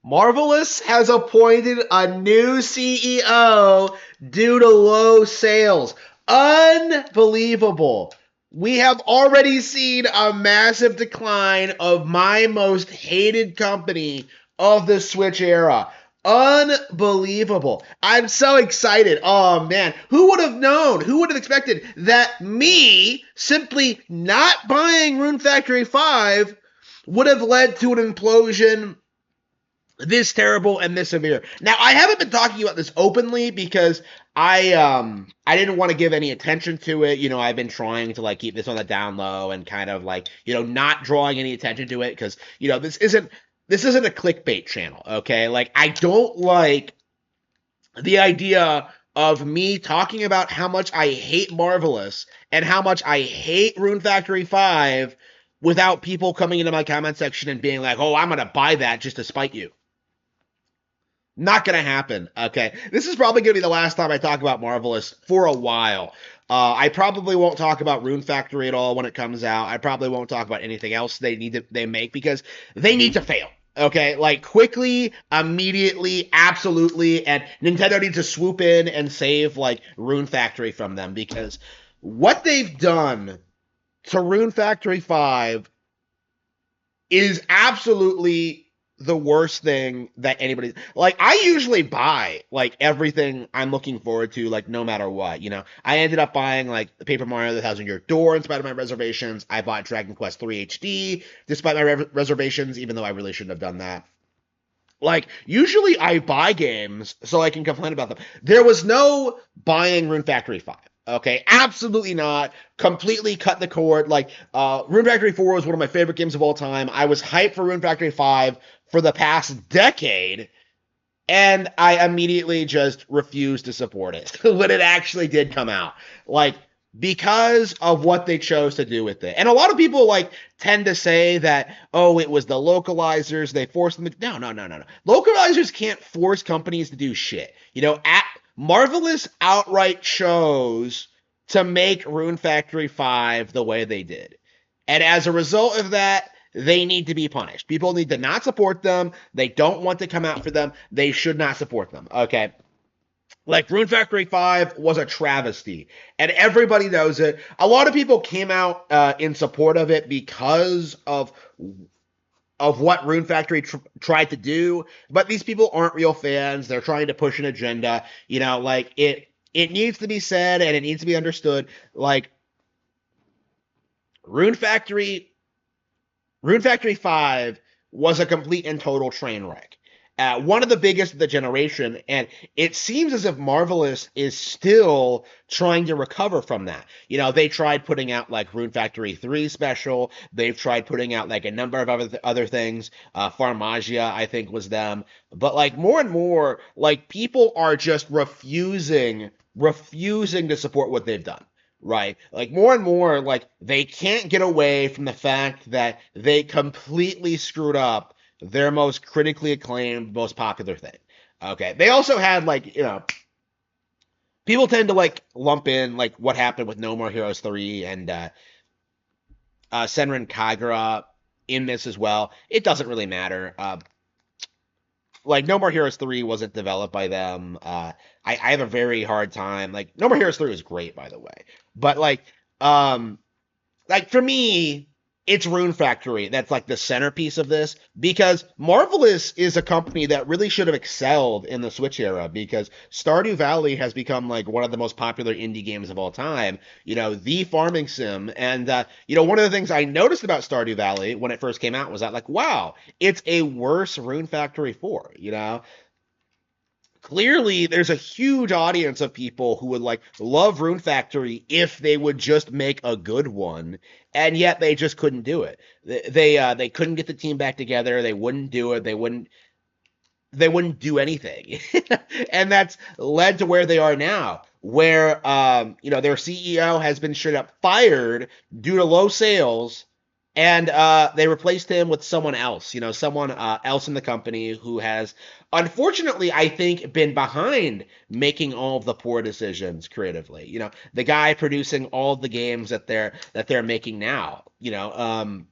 Marvelous has appointed a new CEO due to low sales. Unbelievable. We have already seen a massive decline of my most hated company of the Switch era. Unbelievable. I'm so excited. Oh man, who would have known? Who would have expected that me simply not buying Rune Factory 5 would have led to an implosion this terrible and this severe. Now, I haven't been talking about this openly because I didn't want to give any attention to it. You know, I've been trying to like keep this on the down low and kind of like, you know, not drawing any attention to it because, you know, this isn't a clickbait channel, okay? Like I don't like the idea of me talking about how much I hate Marvelous and how much I hate Rune Factory 5 without people coming into my comment section and being like, "Oh, I'm going to buy that just to spite you." Not gonna happen. Okay, this is probably gonna be the last time I talk about Marvelous for a while. I probably won't talk about Rune Factory at all when it comes out. I probably won't talk about anything else they make because they need to fail. Okay, like quickly, immediately, absolutely, and Nintendo needs to swoop in and save like Rune Factory from them because what they've done to Rune Factory 5 is absolutely the worst thing that anybody like. I usually buy like everything I'm looking forward to, like no matter what. You know, I ended up buying like the Paper Mario the Thousand Year Door in spite of my reservations. I bought Dragon Quest 3 HD despite my reservations, even though I really shouldn't have done that. Like, usually I buy games so I can complain about them. There was no buying Rune Factory 5. Okay, absolutely not. Completely cut the cord. Like, Rune Factory 4 was one of my favorite games of all time. I was hyped for Rune Factory 5 for the past decade, and I immediately just refused to support it when it actually did come out. Like, because of what they chose to do with it. And a lot of people like tend to say that, oh, it was the localizers, they forced them to. No, no, no, no, no. Localizers can't force companies to do shit. You know, Marvelous outright chose to make Rune Factory 5 the way they did. And as a result of that, they need to be punished. People need to not support them. They don't want to come out for them. They should not support them. Okay. Like Rune Factory 5 was a travesty, and everybody knows it. A lot of people came out in support of it because of what Rune Factory tried to do, but these people aren't real fans. They're trying to push an agenda. You know, like it needs to be said and it needs to be understood. Like Rune Factory Rune Factory 5 was a complete and total train wreck. One of the biggest of the generation, and it seems as if Marvelous is still trying to recover from that. You know, they tried putting out like Rune Factory 3 special. They've tried putting out like a number of other things. Pharmagia, I think, was them. But like more and more, like people are just refusing to support what they've done. Right. Like more and more, like they can't get away from the fact that they completely screwed up their most critically acclaimed, most popular thing. Okay. They also had like, you know, people tend to like lump in like what happened with No More Heroes 3 and Senran Kagura in this as well. It doesn't really matter. Like No More Heroes 3 wasn't developed by them. I have a very hard time. Like No More Heroes 3 is great, by the way. But um like for me, it's Rune Factory that's like the centerpiece of this because Marvelous is a company that really should have excelled in the Switch era because Stardew Valley has become like one of the most popular indie games of all time. You know, the farming sim, and you know, one of the things I noticed about Stardew Valley when it first came out was that like, wow, it's a worse Rune Factory 4. You know, clearly there's a huge audience of people who would like love Rune Factory if they would just make a good one, and yet they just couldn't do it. They couldn't get the team back together. They wouldn't do it. They wouldn't do anything, and that's led to where they are now, where you know their CEO has been straight up fired due to low sales, and they replaced him with someone else, you know, someone else in the company who has, unfortunately, I think, been behind making all of the poor decisions creatively. You know, the guy producing all of the games that they're making now. You know,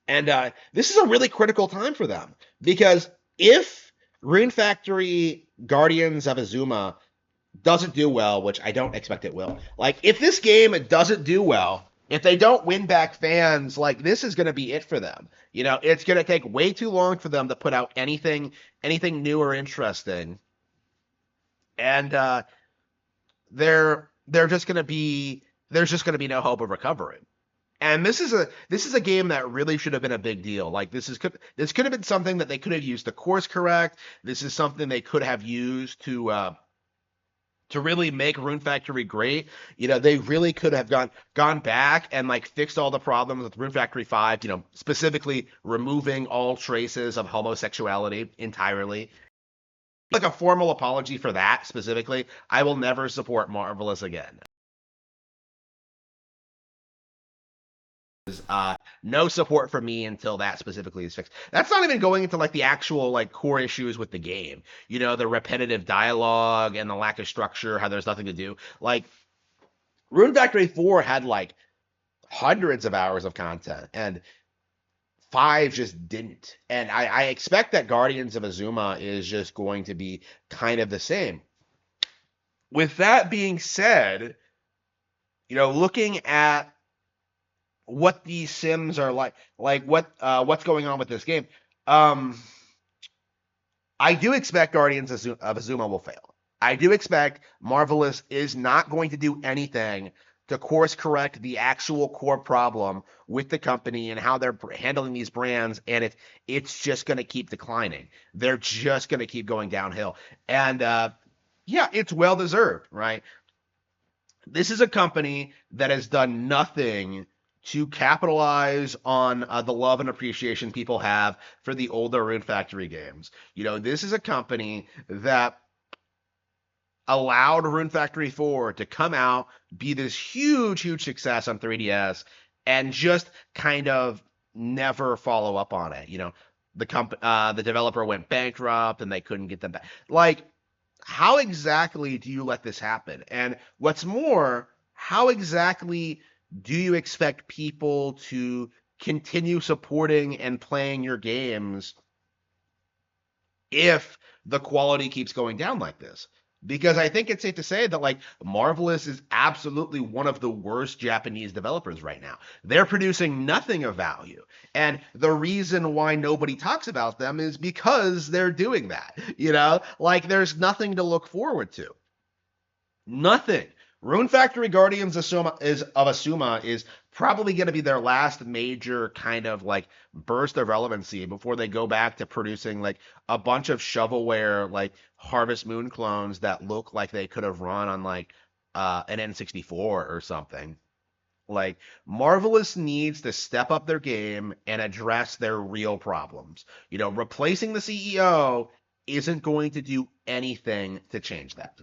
and this is a really critical time for them because if Rune Factory Guardians of Azuma doesn't do well, which I don't expect it will, like if this game doesn't do well, if they don't win back fans, like this is going to be it for them. You know, it's going to take way too long for them to put out anything new or interesting, and they're just going to be there's just going to be no hope of recovering. And this is a game that really should have been a big deal. Like this could have been something that they could have used to course correct. This is something they could have used to really make Rune Factory great. You know, they really could have gone back and like fixed all the problems with Rune Factory 5, you know, specifically removing all traces of homosexuality entirely. Like a formal apology for that specifically, I will never support Marvelous again. No support from me until that specifically is fixed. That's not even going into like the actual like core issues with the game. You know, the repetitive dialogue and the lack of structure, how there's nothing to do. Like Rune Factory 4 had like hundreds of hours of content and 5 just didn't. And I expect that Guardians of Azuma is just going to be kind of the same. With that being said, you know, looking at what these sims are like what's going on with this game. Um, I do expect Guardians of Azuma will fail. I do expect Marvelous is not going to do anything to course correct the actual core problem with the company and how they're handling these brands, and it's just going to keep declining. They're just going to keep going downhill, and yeah, it's well deserved, right? This is a company that has done nothing to capitalize on the love and appreciation people have for the older Rune Factory games. You know, this is a company that allowed Rune Factory 4 to come out, be this huge success on 3DS, and just kind of never follow up on it. You know, the developer went bankrupt and they couldn't get them back. Like, how exactly do you let this happen? And what's more, how exactly do you expect people to continue supporting and playing your games if the quality keeps going down like this? Because I think it's safe to say that like Marvelous is absolutely one of the worst Japanese developers right now. They're producing nothing of value. And the reason why nobody talks about them is because they're doing that. You know, like there's nothing to look forward to. Nothing. Rune Factory Guardians of Asuma is probably going to be their last major kind of like burst of relevancy before they go back to producing like a bunch of shovelware like Harvest Moon clones that look like they could have run on like an N64 or something. Like Marvelous needs to step up their game and address their real problems. You know, replacing the CEO isn't going to do anything to change that.